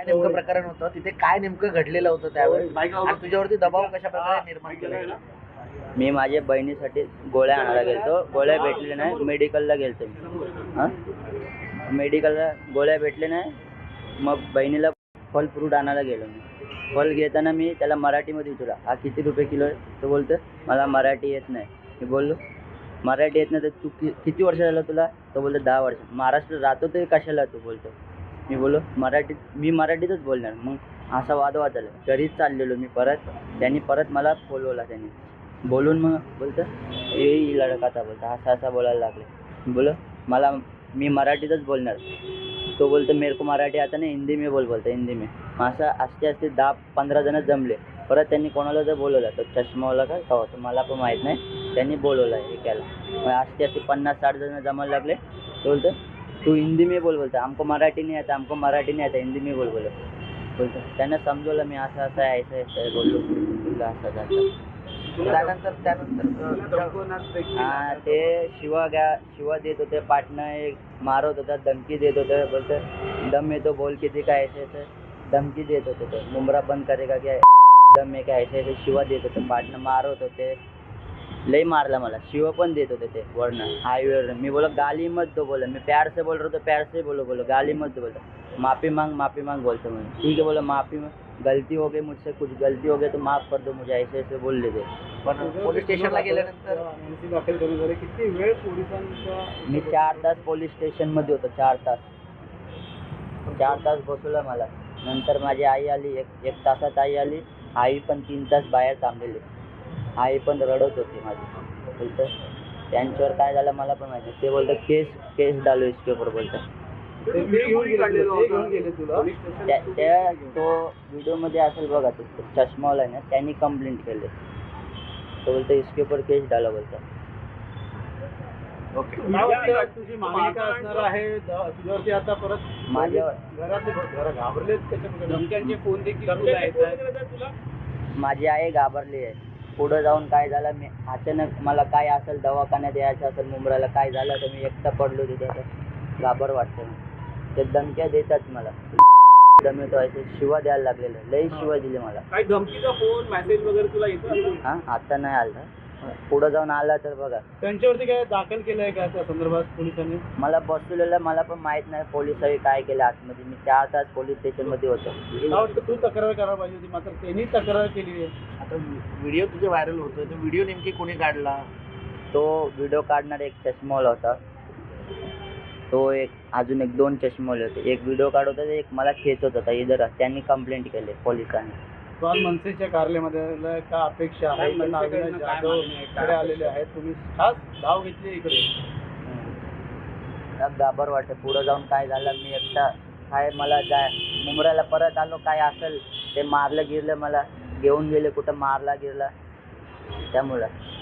काय नेमकं प्रकरण होतं तिथे, काय नेमकं घडलेलं होतं त्यावेळेस आणि तुझ्यावरती दबाव कशा प्रकारे निर्माण केला गेला? मी माझ्या बहिणीसाठी गोळ्या आणायला गेलतो. गोळ्या भेटले नाही, मेडिकलला गेलतो मी. हां, मेडिकलला गोळ्या भेटले नाही, मग बहिणीला फल फ्रूट आणायला गेलो मी. फल घेताना मी त्याला मराठीमध्ये विचारला, हा किती रुपये किलो आहे? तो बोलतो मला मराठी येत नाही. मी बोललो मराठी येत नाही तर तू किती वर्ष झालं तुला? तो बोलतो 10 वर्ष. महाराष्ट्र राहतो ते कशाला तू बोलतो? मी बोललो मी मराठीतच बोलणार. मग असा वादवाद झाला. घरीच चाललेलो मी परत. त्यांनी परत मला बोलवला. त्यांनी बोलून मग बोलतं ये लडका था बोलता, असं असं बोलायला लागले. बोलो मी मराठीतच बोलणार. तो बोलतो मेरे को मराठी आता नाही, हिंदी में बोलतो हिंदी में. मग असं असते 10-15 जण जमले. परत त्यांनी कोणाला तर बोलवलं, तो चष्मावाला का होतं मला पण माहीत नाही. त्यांनी बोलवलं एकाला. मग असते 50-60 जण जमायला लागले. तो बोलतो तू हिंदी में बोलतो, हमको मराठी नहीं आता, हिंदी में बोलतो. त्यांना समजवलं मी असं असं आहे, असं बोललो तुला असं झालं. हां, ते शिवा देत होते. पाटणं एक मारत होता, धमकी देत होते. बोलतं दम में तो बोल किती काय ऐसे धमकी देत होते. ते मुमरा बंद करेगा क्या, दम में काय ऐसे शिवा देत होते. पाटणं मारत होते. लई मारला मला. शिव पण देत होते ते वरनं हायवेवर. मी बोला गाली मत दो बोला. मैं प्यार से बोल रहा हूँ तो प्यार से बोलो गाली मत दो बोला. माफ़ी मांग बोलते मैं. ठीक है बोला माफ़ी गलती हो गई मुझसे, कुछ गलती हो गई तो माफ़ कर दो मुझे, ऐसे बोल देते. पण पोलीस स्टेशनला गेल्यानंतर दाखल करण्यात झाले. किती वेळ पोलिसांचा? मी 4 तास पोलीस स्टेशनमध्ये होतो. 4 तास बसवलं मला. नंतर माझी आई आली. एक तासात आई आली. आई पण 3 तास बाहेर थांबलेली. आई पण रडत होती माझी. बोलतं त्यांच्यावर काय झालं मला पण माहिती. ते बोलतं केस डालो इसके ऊपर बोलतं. ते घेऊन गेले तुला? त्या तो व्हिडिओमध्ये असेल बघा, तो चष्मावाला आहे ना, त्यांनी कंप्लेंट केली. तो बोलतो इसके ऊपर केस डालो बोलतो. ओके. तुझी मागणी काय असणार आहे तुझ्यावरती आता? परत माझ्यावर घरातले घाबरलेत त्याच्यामध्ये. धमक्यांचे फोन देखील तुला? माझी आई घाबरली आहे. पुढं जाऊन काय झालं, मी अचानक मला काय असेल दवाखान्यात यायचं असेल मुंबईला, काय झालं तर मी एकटा पडलो तिथे. तर घाबर वाटतं. ते धमक्या देतात मला. दमेतो असे शिवा द्यायला लागलेलं. लई शिवा दिले मला. काही धमकीचा फोन मेसेज वगैरे तुला येतो? हां, आता नाही आलं. पुढं जाऊन आला तर बघा. त्यांच्यावरती काय दाखल केलं आहे का त्या संदर्भात पोलिसांनी? मला बसवलेलं मला पण माहीत नाही पोलिसांनी काय केलं आतमध्ये. मी 4 तास पोलीस स्टेशनमध्ये होतो. मला वाटतं तू तक्रार करायला पाहिजे होती, मात्र त्यांनी तक्रार केली आहे. आता व्हिडिओ तुझे व्हायरल होतोय, तो व्हिडिओ नेमकी कोणी काढला? तो व्हिडिओ काढणारा एक चष्मावाला होता. तो अजून 2 चष्मावाले होते. एक व्हिडिओ काढत होता, एक मला खेचत होता इधर. त्यांनी कंप्लेंट केली पोलिसांनी. काल मनसेच्या कार्यालयामध्ये काय अपेक्षा आहे? अविनाश जाधव इकडे आलेले आहेत, तुम्ही खास धाव घेतली इकडे. घाबर वाटतं. पुढं जाऊन काय झालं, मी एकटा काय मला मुंबईला परत आलो. काय असेल ते मारलं गिरलं मला, घेऊन गेले कुठं मारला गिरला त्यामुळं.